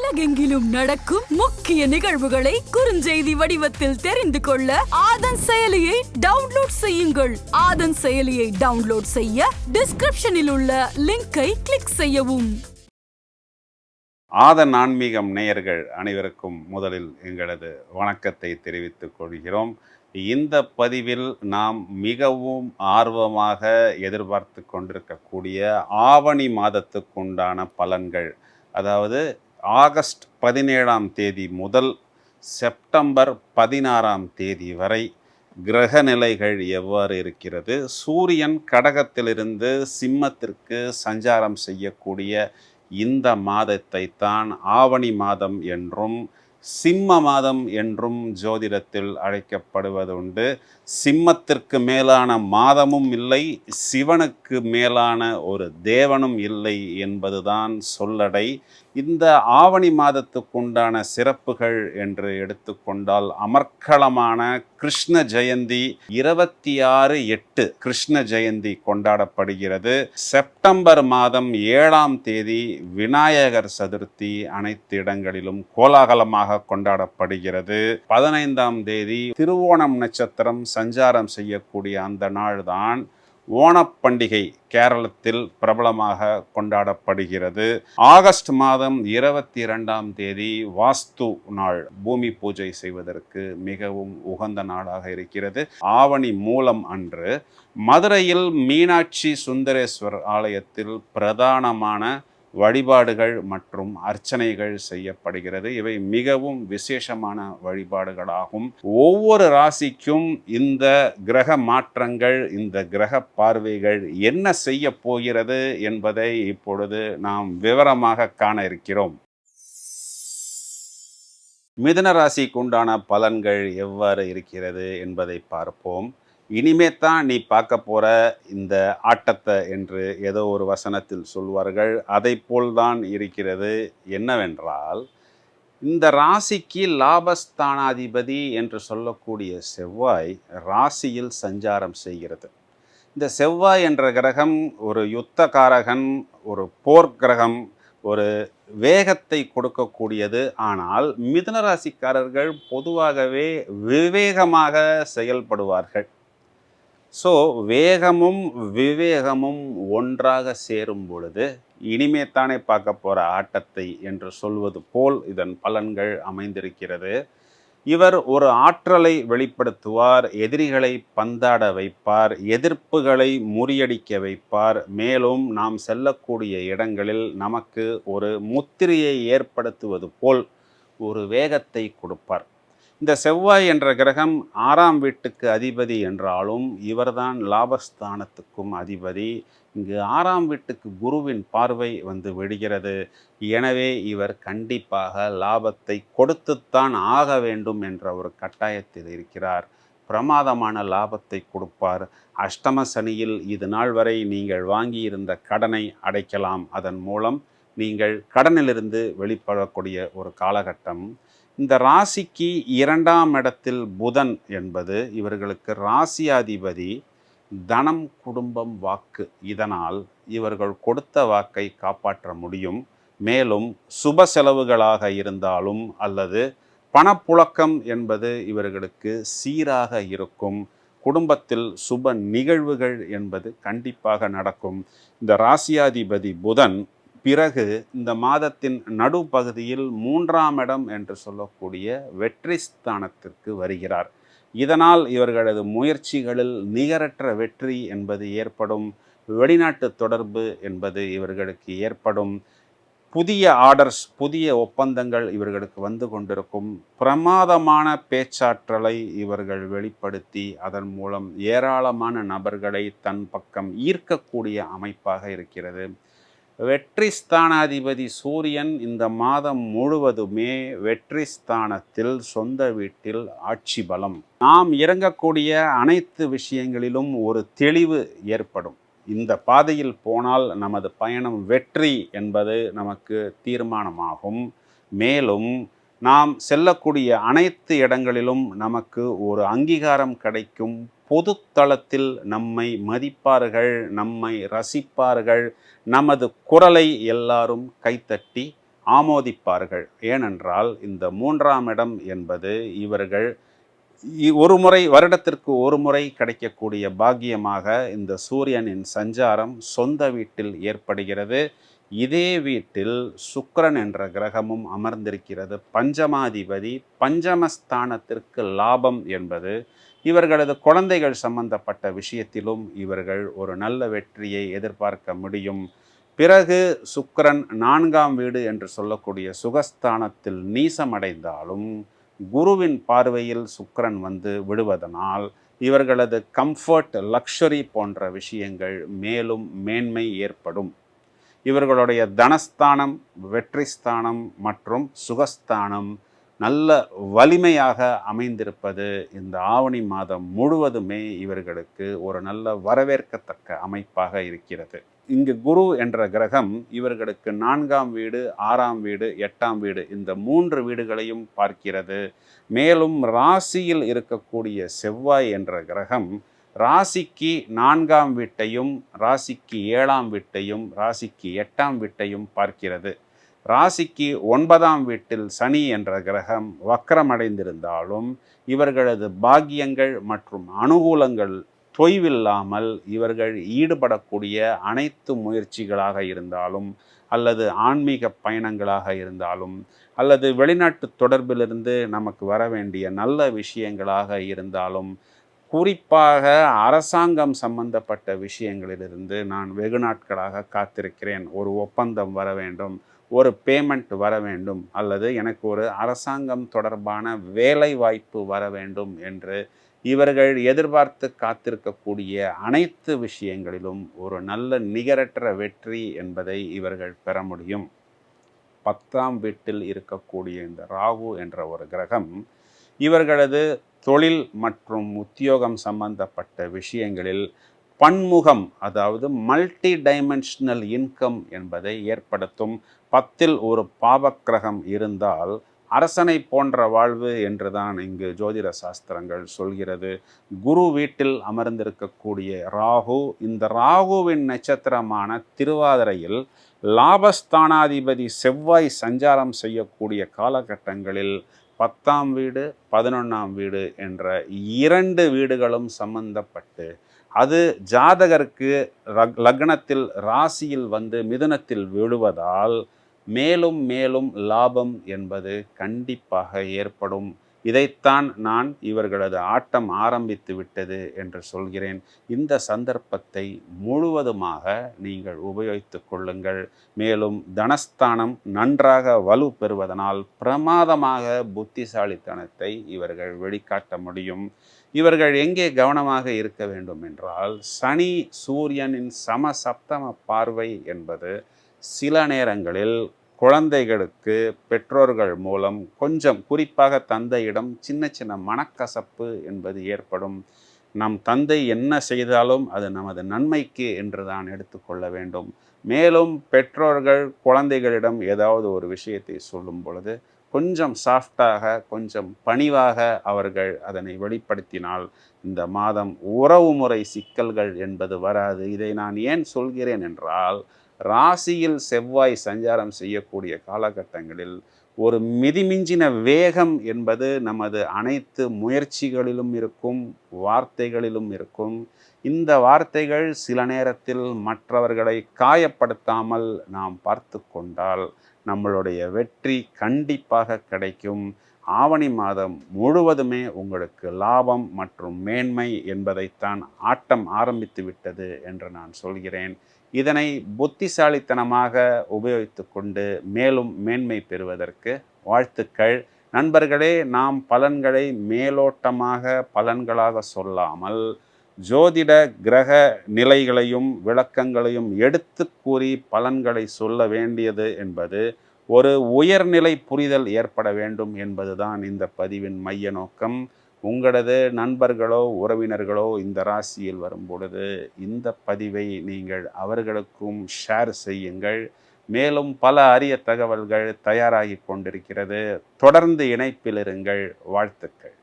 உலகெங்கிலும் நடக்கும் முக்கிய நிகழ்வுகளை குறுஞ்செய்தி வடிவத்தில் தெரிந்து கொள்ள ஆதன் செயலியை டவுன்லோட் செய்யுங்கள். ஆதன் செயலியை டவுன்லோட் செய்ய டிஸ்கிரிப்ஷனில் உள்ள லிங்கை கிளிக் செய்யவும். ஆதன் ஆன்மீகம் நேயர்கள் அனைவருக்கும் முதலில் எங்களது வணக்கத்தை தெரிவித்துக் கொள்கிறோம். இந்த பதிவில் நாம் மிகவும் ஆர்வமாக எதிர்பார்த்து கொண்டிருக்கக்கூடிய ஆவணி மாதத்துக்குண்டான பலன்கள், அதாவது ஆகஸ்ட் 17ஆம் தேதி முதல் செப்டம்பர் 16ஆம் தேதி வரை கிரக நிலைகள் எவ்வாறு இருக்கிறது, சூரியன் கடகத்திலிருந்து சிம்மத்திற்கு சஞ்சாரம் செய்யக்கூடிய இந்த மாதத்தை தான் ஆவணி மாதம் என்றும் சிம்ம மாதம் என்றும் ஜோதிடத்தில் அழைக்கப்படுவதுண்டு. சிம்மத்திற்கு மேலான மாதமும் இல்லை, சிவனுக்கு மேலான ஒரு தேவனும் இல்லை என்பதுதான் சொல்லடை. இந்த ஆவணி மாதத்துக்குண்டான சிறப்புகள் என்று எடுத்துக்கொண்டால் அமர்க்களமான கிருஷ்ண ஜெயந்தி 26/8 கிருஷ்ண ஜெயந்தி கொண்டாடப்படுகிறது. செப்டம்பர் மாதம் 7ஆம் தேதி விநாயகர் சதுர்த்தி அனைத்து இடங்களிலும் கோலாகலமாக கொண்டாடப்படுகிறது. 15ஆம் தேதி திருவோணம் நட்சத்திரம் சஞ்சாரம் செய்யக்கூடிய அந்த நாள்தான் ஓணப்பண்டிகை கேரளத்தில் பிரபலமாக கொண்டாடப்படுகிறது. ஆகஸ்ட் மாதம் 22ஆம் தேதி வாஸ்து நாள், பூமி பூஜை செய்வதற்கு மிகவும் உகந்த நாளாக இருக்கிறது. ஆவணி மூலம் அன்று மதுரையில் மீனாட்சி சுந்தரேஸ்வர் ஆலயத்தில் பிரதானமான வழிபாடுகள் மற்றும் அர்ச்சனைகள் செய்யப்படுகிறது. இவை மிகவும் விசேஷமான வழிபாடுகளாகும். ஒவ்வொரு ராசிக்கும் இந்த கிரக மாற்றங்கள், இந்த கிரக பார்வைகள் என்ன செய்ய போகிறது என்பதை இப்பொழுது நாம் விவரமாக காண இருக்கிறோம். மிதுன ராசிக்கு உண்டான பலன்கள் எவ்வாறு இருக்கிறது என்பதை பார்ப்போம். இனிமே தான் நீ பார்க்க போற இந்த ஆட்டத்தை என்று ஏதோ ஒரு வசனத்தில் சொல்வார்கள். அதை போல்தான் இருக்கிறது. என்னவென்றால், இந்த ராசிக்கு லாபஸ்தானாதிபதி என்று சொல்லக்கூடிய செவ்வாய் ராசியில் சஞ்சாரம் செய்கிறது. இந்த செவ்வாய் என்ற கிரகம் ஒரு யுத்தகாரகன், ஒரு போர் கிரகம், ஒரு வேகத்தை கொடுக்கக்கூடியது. ஆனால் மிதுன ராசிக்காரர்கள் பொதுவாகவே விவேகமாக செயல்படுவார்கள். ஸோ வேகமும் விவேகமும் ஒன்றாக சேரும் பொழுது இனிமே தானே பார்க்க போகிற ஆட்டத்தை என்று சொல்வது போல் இதன் பலன்கள் அமைந்திருக்கிறது. இவர் ஒரு ஆற்றலை வெளிப்படுத்துவார், எதிரிகளை பந்தாட வைப்பார், எதிர்ப்புகளை முறியடிக்க வைப்பார். மேலும் நாம் செல்லக்கூடிய இடங்களில் நமக்கு ஒரு முத்திரையை ஏற்படுத்துவது போல் ஒரு வேகத்தை கொடுப்பார். இந்த செவ்வாய் என்ற கிரகம் 6ஆம் வீட்டுக்கு அதிபதி என்றாலும் இவர்தான் லாபஸ்தானத்துக்கும் அதிபதி. இங்கு 6ஆம் வீட்டுக்கு குருவின் பார்வை வந்து விடுகிறது. எனவே இவர் கண்டிப்பாக லாபத்தை கொடுத்துத்தான் ஆக வேண்டும் என்ற ஒரு கட்டாயத்தில் இருக்கிறார். பிரமாதமான லாபத்தை கொடுப்பார். அஷ்டம சனியில் இது நாள் வரை நீங்கள் வாங்கியிருந்த கடனை அடைக்கலாம். அதன் மூலம் நீங்கள் கடனிலிருந்து வெளிப்படக்கூடிய ஒரு காலகட்டம். இந்த ராசிக்கு 2ஆம் இடத்தில் புதன் என்பது இவர்களுக்கு ராசியாதிபதி. தனம், குடும்பம், வாக்கு, இதனால் இவர்கள் கொடுத்த வாக்கை காப்பாற்ற முடியும். மேலும் சுப செலவுகளாக இருந்தாலும் அல்லது பணப்புழக்கம் என்பது இவர்களுக்கு சீராக இருக்கும். குடும்பத்தில் சுப நிகழ்வுகள் என்பது கண்டிப்பாக நடக்கும். இந்த ராசியாதிபதி புதன் பிறகு இந்த மாதத்தின் நடுப்பகுதியில் 3ஆம் இடம் என்று சொல்லக்கூடிய வெற்றி ஸ்தானத்திற்கு வருகிறார். இதனால் இவர்களது முயற்சிகளில் நிகரற்ற வெற்றி என்பது ஏற்படும். வெளிநாட்டு தொடர்பு என்பது இவர்களுக்கு ஏற்படும். புதிய ஆர்டர்ஸ், புதிய ஒப்பந்தங்கள் இவர்களுக்கு வந்து கொண்டிருக்கும். பிரமாதமான பேச்சாற்றலை இவர்கள் வெளிப்படுத்தி அதன் மூலம் ஏராளமான நபர்களை தன் பக்கம் ஈர்க்கக்கூடிய அமைப்பாக இருக்கிறது. வெற்றி ஸ்தானாதிபதி சூரியன் இந்த மாதம் முழுவதுமே வெற்றி ஸ்தானத்தில், சொந்த வீட்டில் ஆட்சி பலம். நாம் இறங்கக்கூடிய அனைத்து விஷயங்களிலும் ஒரு தெளிவு ஏற்படும். இந்த பாதையில் போனால் நமது பயணம் வெற்றி என்பது நமக்கு தீர்மானமாகும். மேலும் நாம் செல்லக்கூடிய அனைத்து இடங்களிலும் நமக்கு ஒரு அங்கீகாரம் கிடைக்கும். பொதுத்தளத்தில் நம்மை மதிப்பார்கள், நம்மை ரசிப்பார்கள். நமது குரலை எல்லாரும் கைத்தட்டி ஆமோதிப்பார்கள். ஏனென்றால் இந்த 3ஆம் இடம் என்பது இவர்கள் ஒரு முறை, வருடத்திற்கு ஒரு முறை கிடைக்கக்கூடிய பாக்கியமாக இந்த சூரியனின் சஞ்சாரம் சொந்த வீட்டில் ஏற்படுகிறது. இதே வீட்டில் சுக்கிரன் என்ற கிரகமும் அமர்ந்திருக்கிறது. பஞ்சமாதிபதி. பஞ்சமஸ்தானத்திற்கு லாபம் என்பது இவர்களது குழந்தைகள் சம்பந்தப்பட்ட விஷயத்திலும் இவர்கள் ஒரு நல்ல வெற்றியை எதிர்பார்க்க முடியும். பிறகு சுக்கிரன் 4ஆம் வீடு என்று சொல்லக்கூடிய சுகஸ்தானத்தில் நீசமடைந்தாலும் குருவின் பார்வையில் சுக்கிரன் வந்து விடுவதனால் இவர்களது கம்ஃபர்ட், லக்ஷரி போன்ற விஷயங்கள் மேலும் மேன்மை ஏற்படும். இவர்களுடைய தனஸ்தானம், வெற்றிஸ்தானம் மற்றும் சுகஸ்தானம் நல்ல வலிமையாக அமைந்திருப்பது இந்த ஆவணி மாதம் முழுவதுமே இவர்களுக்கு ஒரு நல்ல வரவேற்கத்தக்க அமைப்பாக இருக்கிறது. இங்கு குரு என்ற கிரகம் இவர்களுக்கு 4ஆம் வீடு, 6ஆம் வீடு, 8ஆம் வீடு இந்த 3 வீடுகளையும் பார்க்கிறது. மேலும் ராசியில் இருக்கக்கூடிய செவ்வாய் என்ற கிரகம் ராசிக்கு 4ஆம் வீட்டையும், ராசிக்கு 7ஆம் வீட்டையும், ராசிக்கு 8ஆம் வீட்டையும் பார்க்கிறது. ராசிக்கு 9ஆம் வீட்டில் சனி என்ற கிரகம் வக்கரமடைந்திருந்தாலும் இவர்களது பாக்கியங்கள் மற்றும் அனுகூலங்கள் தொய்வில்லாமல் இவர்கள் ஈடுபடக்கூடிய அனைத்து முயற்சிகளாக இருந்தாலும், அல்லது ஆன்மீக பயணங்களாக இருந்தாலும், அல்லது வெளிநாட்டு தொடர்பிலிருந்து நமக்கு வர வேண்டிய நல்ல விஷயங்களாக இருந்தாலும், குறிப்பாக அரசாங்கம் சம்பந்தப்பட்ட விஷயங்களிலிருந்து நான் வெகு நாட்களாக காத்திருக்கிறேன். ஒரு ஒப்பந்தம் வர வேண்டும், ஒரு பேமெண்ட் வர வேண்டும், அல்லது எனக்கு ஒரு அரசாங்கம் தொடர்பான வேலை வாய்ப்பு வர வேண்டும் என்று இவர்கள் எதிர்பார்த்து காத்திருக்கக்கூடிய அனைத்து விஷயங்களிலும் ஒரு நல்ல நிகரற்ற வெற்றி என்பதை இவர்கள் பெற முடியும். 10ஆம் வீட்டில் இருக்கக்கூடிய இந்த ராகு என்ற ஒரு கிரகம் இவர்களது தொழில் மற்றும் உத்தியோகம் சம்பந்தப்பட்ட விஷயங்களில் பன்முகம், அதாவது மல்டி டைமென்ஷனல் இன்கம் என்பதை ஏற்படுத்தும். 10இல் ஒரு பாவக்கிரகம் இருந்தால் அரசனை போன்ற வாழ்வு என்றுதான் இங்கு ஜோதிட சாஸ்திரங்கள் சொல்கிறது. குரு வீட்டில் அமர்ந்திருக்கக்கூடிய ராகு, இந்த ராகுவின் நட்சத்திரமான திருவாதிரையில் லாபஸ்தானாதிபதி செவ்வாய் சஞ்சாரம் செய்யக்கூடிய காலகட்டங்களில் 10ஆம் வீடு, 11ஆம் வீடு என்ற 2 வீடுகளும் சம்பந்தப்பட்டு அது ஜாதகருக்கு லக்னத்தில் ராசியில் வந்து மிதுனத்தில் விழுவதால் மேலும் மேலும் லாபம் என்பது கண்டிப்பாக ஏற்படும். இதைத்தான் நான் இவர்களது ஆட்டம் ஆரம்பித்து விட்டது என்று சொல்கிறேன். இந்த சந்தர்ப்பத்தை முழுவதுமாக நீங்கள் உபயோகித்து கொள்ளுங்கள். மேலும் தனஸ்தானம் நன்றாக வலு பெறுவதனால் பிரமாதமாக புத்திசாலித்தனத்தை இவர்கள் வெளிக்காட்ட முடியும். இவர்கள் எங்கே கவனமாக இருக்க வேண்டும் என்றால், சனி சூரியனின் சமசப்தம பார்வை என்பது சில நேரங்களில் குழந்தைகளுக்கு பெற்றோர்கள் மூலம் கொஞ்சம், குறிப்பாக தந்தையிடம் சின்ன சின்ன மனக்கசப்பு என்பது ஏற்படும். நம் தந்தை என்ன செய்தாலும் அது நமது நன்மைக்கு என்று தான் எடுத்துக்கொள்ள வேண்டும். மேலும் பெற்றோர்கள் குழந்தைகளிடம் ஏதாவது ஒரு விஷயத்தை சொல்லும் பொழுது கொஞ்சம் சாஃப்டாக, கொஞ்சம் பணிவாக அவர்கள் அதனை வெளிப்படுத்தினால் இந்த மாதம் உறவுமுறை சிக்கல்கள் என்பது வராது. இதை நான் ஏன் சொல்கிறேன் என்றால், ராசியில் செவ்வாய் சஞ்சாரம் செய்யக்கூடிய காலகட்டங்களில் ஒரு மிதிமிஞ்சின வேகம் என்பது நமது அனைத்து முயற்சிகளிலும் இருக்கும், வார்த்தைகளிலும் இருக்கும். இந்த வார்த்தைகள் சில நேரத்தில் மற்றவர்களை காயப்படுத்தாமல் நாம் பார்த்து கொண்டால் நம்மளுடைய வெற்றி கண்டிப்பாக கிடைக்கும். ஆவணி மாதம் முழுவதுமே உங்களுக்கு லாபம் மற்றும் மேன்மை என்பதைத்தான் ஆட்டம் ஆரம்பித்து விட்டது என்று நான் சொல்கிறேன். இதனை புத்திசாலித்தனமாக உபயோகித்து கொண்டு மேலும் மேன்மை பெறுவதற்கு வாழ்த்துக்கள். நண்பர்களே, நாம் பலன்களை மேலோட்டமாக பலன்களாக சொல்லாமல் ஜோதிட கிரக நிலைகளையும் விளக்கங்களையும் எடுத்து கூறி பலன்களை சொல்ல வேண்டியது என்பது ஒரு உயர்நிலை புரிதல் ஏற்பட வேண்டும் என்பதுதான் இந்த பதிவின் மைய நோக்கம். உங்களது நண்பர்களோ உறவினர்களோ இந்த ராசியில் வரும் பொழுது இந்த பதிவை நீங்கள் அவர்களுக்கும் ஷேர் செய்யுங்கள். மேலும் பல அரிய தகவல்கள் தயாராகி கொண்டிருக்கிறது. தொடர்ந்து இணைப்பில் இருங்கள். வாழ்த்துக்கள்.